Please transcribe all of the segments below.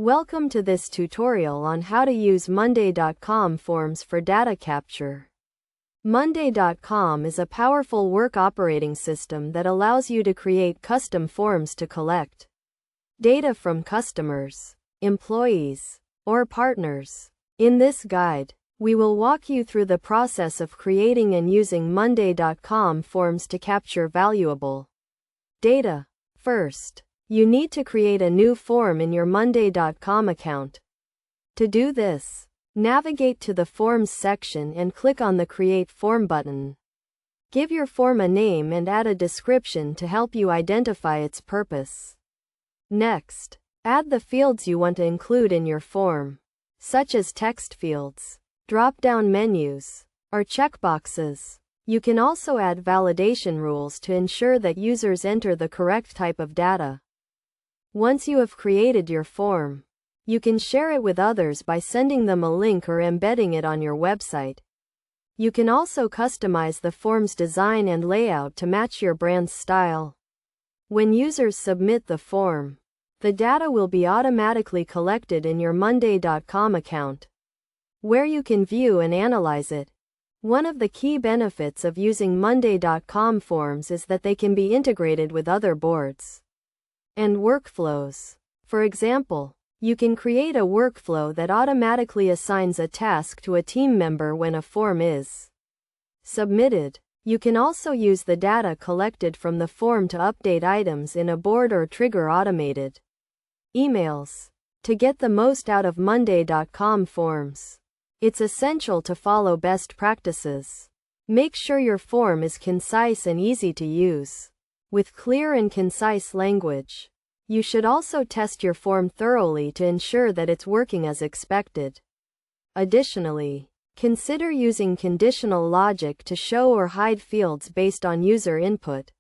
Welcome to this tutorial on how to use Monday.com forms for data capture. Monday.com is a powerful work operating system that allows you to create custom forms to collect data from customers, employees, or partners. In this guide, we will walk you through the process of creating and using Monday.com forms to capture valuable data. First, you need to create a new form in your Monday.com account. To do this, navigate to the Forms section and click on the Create Form button. Give your form a name and add a description to help you identify its purpose. Next, add the fields you want to include in your form, such as text fields, drop-down menus, or checkboxes. You can also add validation rules to ensure that users enter the correct type of data. Once you have created your form, you can share it with others by sending them a link or embedding it on your website. You can also customize the form's design and layout to match your brand's style. When users submit the form, the data will be automatically collected in your Monday.com account, where you can view and analyze it. One of the key benefits of using Monday.com forms is that they can be integrated with other boards and workflows. For example, you can create a workflow that automatically assigns a task to a team member when a form is submitted. You can also use the data collected from the form to update items in a board or trigger automated emails. To get the most out of Monday.com forms, it's essential to follow best practices. Make sure your form is concise and easy to use, with clear and concise language. You should also test your form thoroughly to ensure that it's working as expected. Additionally, consider using conditional logic to show or hide fields based on user input,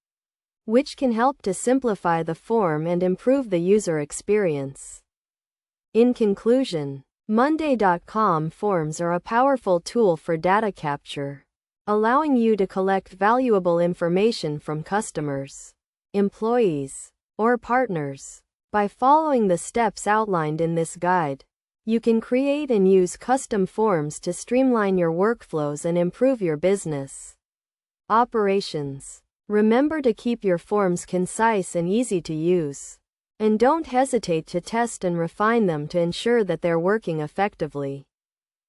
which can help to simplify the form and improve the user experience. In conclusion, Monday.com forms are a powerful tool for data capture, allowing you to collect valuable information from customers, employees, or partners. By following the steps outlined in this guide, you can create and use custom forms to streamline your workflows and improve your business operations. Remember to keep your forms concise and easy to use, and don't hesitate to test and refine them to ensure that they're working effectively.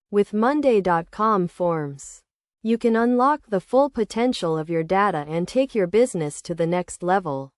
With Monday.com forms, you can unlock the full potential of your data and take your business to the next level.